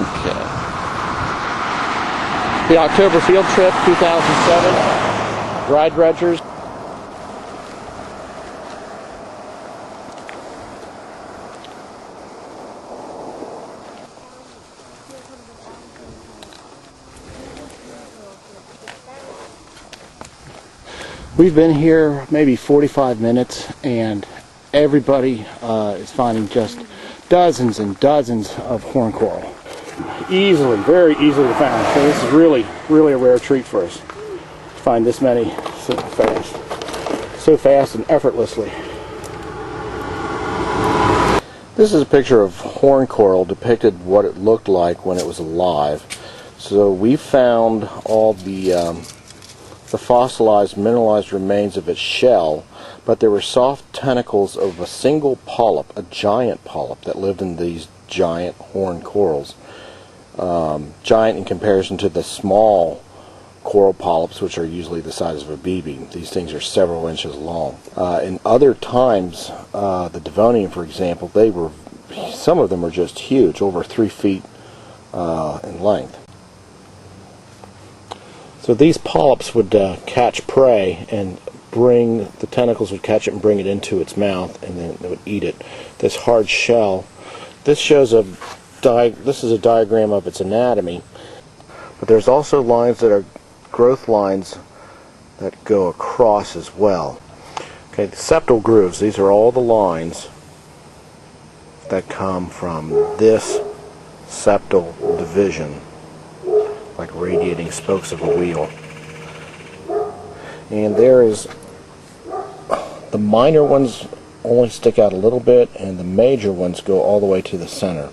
Okay. The October field trip, 2007. Dry Dredgers. We've been here maybe 45 minutes, and everybody is finding just dozens and dozens of horn coral. Easily, very easily to find. So this is really, really a rare treat for us to find this many so fast and effortlessly. This is a picture of horn coral depicted what it looked like when it was alive. So we found all the fossilized, mineralized remains of its shell, but there were soft tentacles of a single polyp, a giant polyp, that lived in these giant horn corals. Giant in comparison to the small coral polyps, which are usually the size of a BB. These things are several inches long. In other times, the Devonian, for example, some of them were just huge, over 3 feet in length. So these polyps would catch prey, and the tentacles would catch it and bring it into its mouth, and then it would eat it. This hard shell. This shows this is a diagram of its anatomy, but there's also lines that are growth lines that go across as well. Okay, the septal grooves, these are all the lines that come from this septal division, like radiating spokes of a wheel. And the minor ones only stick out a little bit, and the major ones go all the way to the center.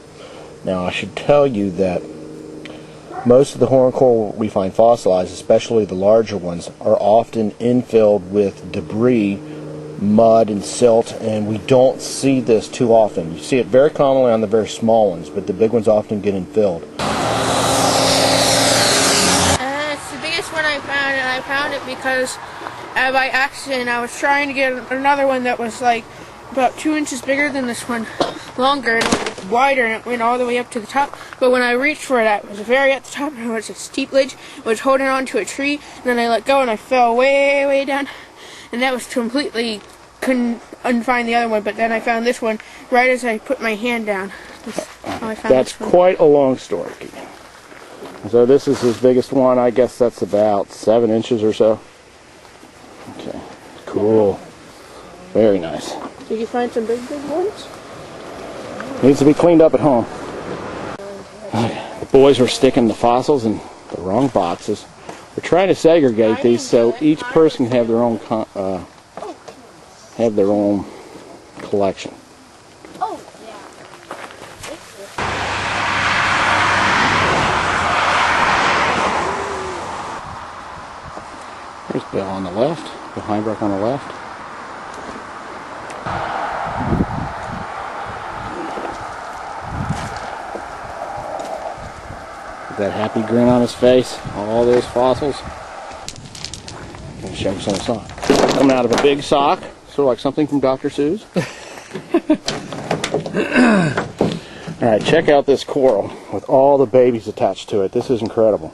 Now, I should tell you that most of the horn coral we find fossilized, especially the larger ones, are often infilled with debris, mud, and silt, and we don't see this too often. You see it very commonly on the very small ones, but the big ones often get infilled. It's the biggest one I found, and I found it because by accident I was trying to get another one that was like about 2 inches bigger than this one, longer and wider, and it went all the way up to the top. But when I reached for it, it was very at the top, and it was a steep ledge. I was holding on to a tree, and then I let go, and I fell way, way down. And that was completely, couldn't find the other one. But then I found this one right as I put my hand down. That's quite a long story. So this is his biggest one. I guess that's about 7 inches or so. Okay, cool. Very nice. Did you find some big ones? Needs to be cleaned up at home. The boys were sticking the fossils in the wrong boxes. We're trying to segregate these so each person can have their own collection. Oh, yeah. There's Bill on the left, Bill Heinbrook on the left. That happy grin on his face, all those fossils. I'm going to show him some sock. Coming out of a big sock, sort of like something from Dr. Seuss. Alright, check out this coral with all the babies attached to it. This is incredible.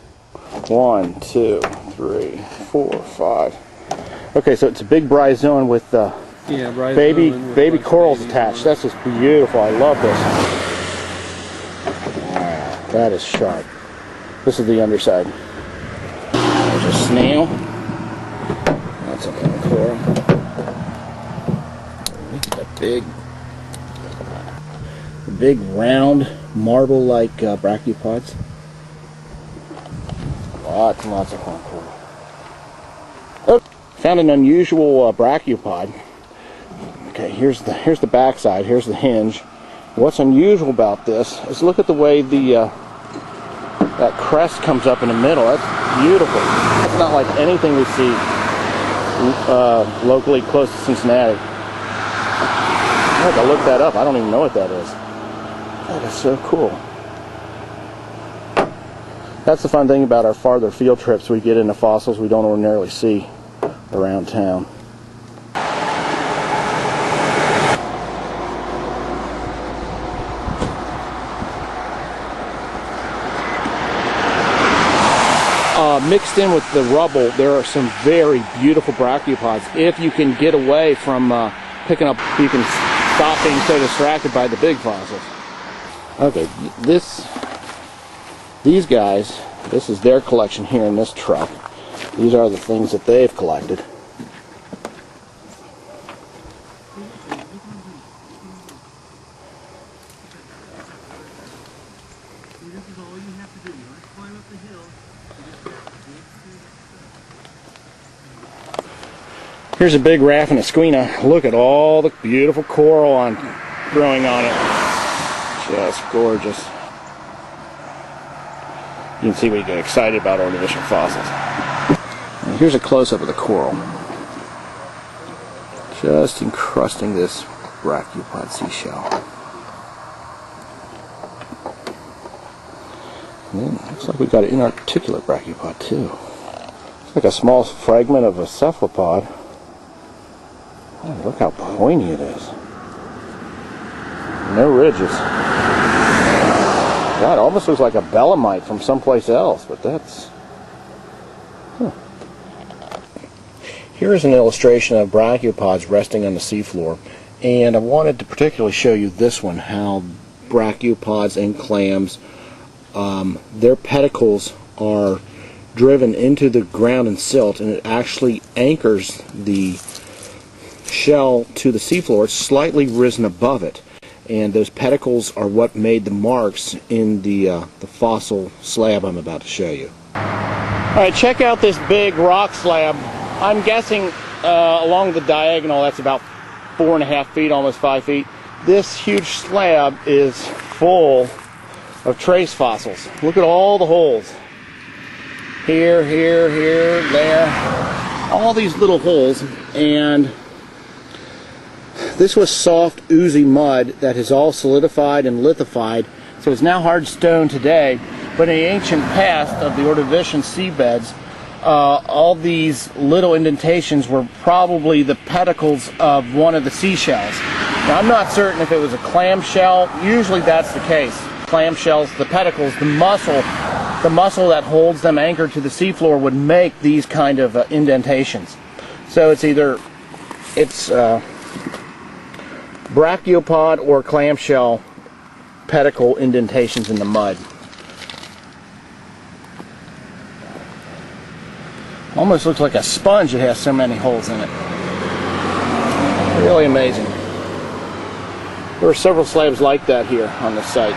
1, 2, 3, 4, 5. Okay, so it's a big bryozoan with baby corals attached. That's just beautiful. I love this. Wow, that is sharp. This is the underside. There's a snail. That's a little coral. Look at the big round marble-like brachiopods. Lots and lots of horn coral. Oh, found an unusual brachiopod. Okay, here's the backside. Here's the hinge. What's unusual about this is look at the way that crest comes up in the middle. That's beautiful. It's not like anything we see locally close to Cincinnati. I have to look that up. I don't even know what that is. That is so cool. That's the fun thing about our farther field trips. We get into fossils we don't ordinarily see around town. mixed in with the rubble, there are some very beautiful brachiopods. If you can get away from picking up, you can stop being so distracted by the big fossils. Okay, these guys, this is their collection here in this truck. These are the things that they've collected. Here's a big Raffinaesquina. Look at all the beautiful coral growing on it. Just gorgeous. You can see we get excited about Ordovician fossils. And here's a close-up of the coral. Just encrusting this brachiopod seashell. And then it looks like we've got an inarticulate brachiopod too. It's like a small fragment of a cephalopod. Oh, look how pointy it is. No ridges. God, it almost looks like a belemnite from someplace else, but that's... Huh. Here is an illustration of brachiopods resting on the seafloor, and I wanted to particularly show you this one, how brachiopods and clams, their pedicles are driven into the ground in silt, and it actually anchors the shell to the seafloor. It's slightly risen above it, and those pedicles are what made the marks in the fossil slab I'm about to show you. Alright, check out this big rock slab. I'm guessing along the diagonal that's about 4.5 feet, almost 5 feet. This huge slab is full of trace fossils. Look at all the holes. Here, here, here, there. All these little holes, and this was soft, oozy mud that has all solidified and lithified, so it's now hard stone today. But in the ancient past of the Ordovician seabeds, all these little indentations were probably the pedicles of one of the seashells. Now, I'm not certain if it was a clam shell. Usually that's the case. Clam shells, the pedicles, the muscle that holds them anchored to the seafloor would make these kind of indentations. So it's either brachiopod or clamshell pedicle indentations in the mud. Almost looks like a sponge, it has so many holes in it. Really amazing. There are several slabs like that here on the site.